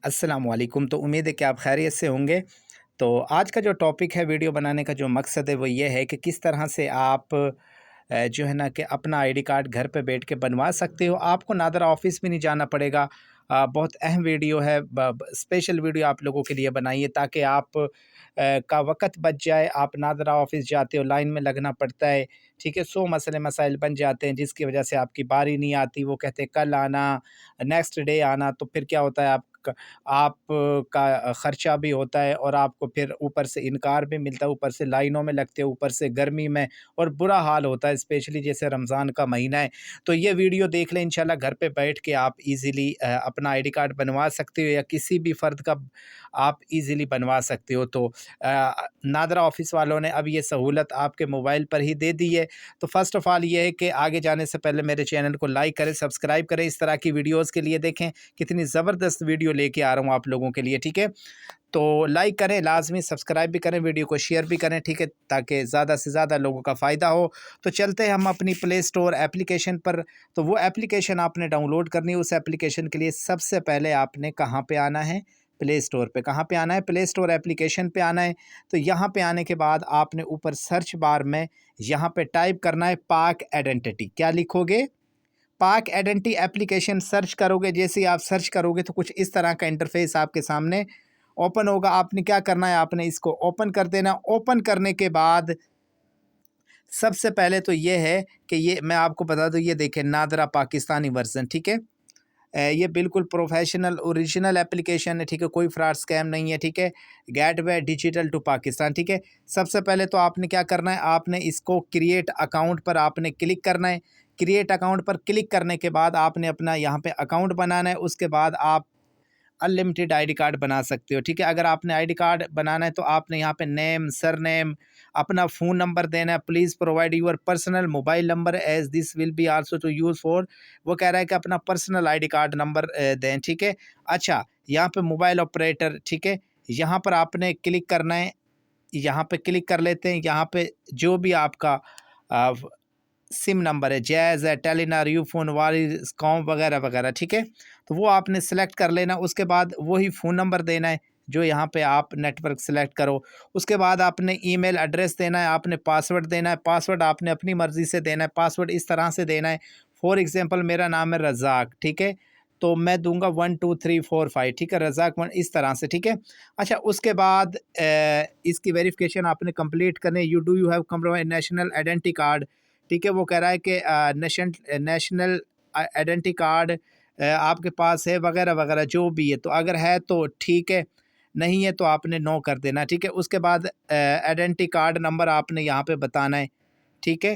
अस्सलाम वालेकुम। तो उम्मीद है कि आप खैरियत से होंगे। तो आज का जो टॉपिक है वीडियो बनाने का जो मकसद है वो ये है कि किस तरह से आप जो है ना कि अपना आईडी कार्ड घर पे बैठ के बनवा सकते हो। आपको नादरा ऑफ़िस भी नहीं जाना पड़ेगा। बहुत अहम वीडियो है, स्पेशल वीडियो आप लोगों के लिए बनाई है ताकि आप का वक़्त बच जाए। आप नादरा ऑफ़िस जाते हो, लाइन में लगना पड़ता है, ठीक है? 100 मसले मसाइल बन जाते हैं जिसकी वजह से आपकी बारी नहीं आती। वो कहते हैं कल आना, नेक्स्ट डे आना, तो फिर क्या होता है आप का ख़र्चा भी होता है और आपको फिर ऊपर से इनकार भी मिलता है, ऊपर से लाइनों में लगते हो, ऊपर से गर्मी में और बुरा हाल होता है, स्पेशली जैसे रमज़ान का महीना है। तो ये वीडियो देख लें, इंशाल्लाह घर पे बैठ के आप इजीली अपना आईडी कार्ड बनवा सकते हो या किसी भी फ़र्द का आप इजीली बनवा सकते हो। तो नादरा ऑफ़िस वालों ने अब ये सहूलत आपके मोबाइल पर ही दे दी है। तो फ़र्स्ट ऑफ़ ऑल ये है कि आगे जाने से पहले मेरे चैनल को लाइक करें, सब्सक्राइब करें। इस तरह की वीडियोज़ के लिए देखें कितनी ज़बरदस्त वीडियो लेके आ रहा हूँ आप लोगों के लिए, ठीक है? तो लाइक करें लाज़मी, सब्सक्राइब भी करें, वीडियो को शेयर भी करें, ठीक है? ताकि ज़्यादा से ज़्यादा लोगों का फ़ायदा हो। तो चलते हैं हम अपनी प्ले स्टोर एप्लीकेशन पर। तो वो एप्लीकेशन आपने डाउनलोड करनी है। उस एप्लीकेशन के लिए सबसे पहले आपने कहाँ पे आना है? प्ले स्टोर पे। कहाँ पे आना है? प्ले स्टोर एप्लीकेशन पे आना है। तो यहाँ पे आने के बाद आपने ऊपर सर्च बार में यहाँ पे टाइप करना है पाक आइडेंटिटी। क्या लिखोगे? पाक आइडेंटिटी एप्लीकेशन सर्च करोगे। जैसे ही आप सर्च करोगे तो कुछ इस तरह का इंटरफेस आपके सामने ओपन होगा। आपने क्या करना है? आपने इसको ओपन कर देना। ओपन करने के बाद सबसे पहले तो ये है कि ये मैं आपको बता दूँ, ये देखें नादरा पाकिस्तानी वर्ज़न, ठीक है? ये बिल्कुल प्रोफेशनल ओरिजिनल एप्लीकेशन है, ठीक है? कोई फ्रॉड स्कैम नहीं है, ठीक है? गेटवे डिजिटल टू पाकिस्तान, ठीक है? सबसे पहले तो आपने क्या करना है? आपने इसको क्रिएट अकाउंट पर आपने क्लिक करना है। क्रिएट अकाउंट पर क्लिक करने के बाद आपने अपना यहाँ पे अकाउंट बनाना है। उसके बाद आप अनलिमिटेड आईडी कार्ड बना सकते हो, ठीक है? अगर आपने आईडी कार्ड बनाना है तो आपने यहाँ पे नेम, सरनेम, अपना फ़ोन नंबर देना है। Please provide your personal mobile number as this will be also to use for, वो कह रहा है कि अपना पर्सनल आईडी कार्ड नंबर दें, ठीक है? अच्छा, यहाँ पे मोबाइल ऑपरेटर, ठीक है? यहाँ पर आपने क्लिक करना है। यहाँ पे क्लिक कर लेते हैं। यहाँ पे जो भी आपका अ, सिम नंबर है, जैज़ है, टेलीनॉर, यूफ़ोन, वारीज़कॉम वगैरह वगैरह, ठीक है? तो वो आपने सेलेक्ट कर लेना। उसके बाद वही फ़ोन नंबर देना है जो यहाँ पे आप नेटवर्क सेलेक्ट करो। उसके बाद आपने ईमेल एड्रेस देना है, आपने पासवर्ड देना है। पासवर्ड आपने अपनी मर्ज़ी से देना है। पासवर्ड इस तरह से देना है, फॉर एग्ज़ाम्पल मेरा नाम है रज़ाक, ठीक है? तो मैं दूँगा 1 2 3 4 5, ठीक है? रज़ाक 1, इस तरह से, ठीक है? अच्छा, उसके बाद इसकी वेरिफ़िकेशन आपने कंप्लीट करनी है। You have compromise national identity card, ठीक है? वो कह रहा है कि नेशनल आइडेंटिटी कार्ड आपके पास है वगैरह वगैरह जो भी है। तो अगर है तो ठीक है, नहीं है तो आपने नो कर देना, ठीक है? उसके बाद आइडेंटिटी कार्ड नंबर आपने यहाँ पे बताना है, ठीक है?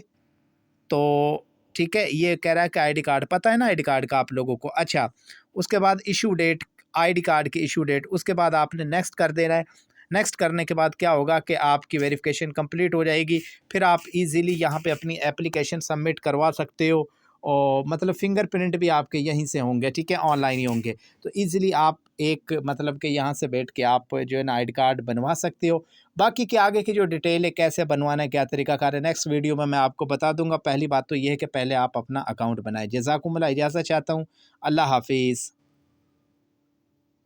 तो ठीक है, ये कह रहा है कि आईडी कार्ड पता है ना, आईडी कार्ड का आप लोगों को। अच्छा, उसके बाद इश्यू डेट, आईडी कार्ड की इश्यू डेट, उसके बाद आपने नेक्स्ट कर देना है। नेक्स्ट करने के बाद क्या होगा कि आपकी वेरिफिकेशन कंप्लीट हो जाएगी। फिर आप इजीली यहाँ पे अपनी एप्लीकेशन सबमिट करवा सकते हो और मतलब फिंगरप्रिंट भी आपके यहीं से होंगे, ठीक है? ऑनलाइन ही होंगे। तो इजीली आप एक मतलब कि यहाँ से बैठ के आप जो है ना आईडी कार्ड बनवा सकते हो। बाकी के आगे की जो डिटेल है, कैसे बनवाना है, क्या तरीकाकार है, नेक्स्ट वीडियो में मैं आपको बता दूंगा। पहली बात तो ये है कि पहले आप अपना अकाउंट बनाएं। जज़ाकुमुल्लाह, इजाज़त चाहता हूँ। अल्लाह हाफ़िज़।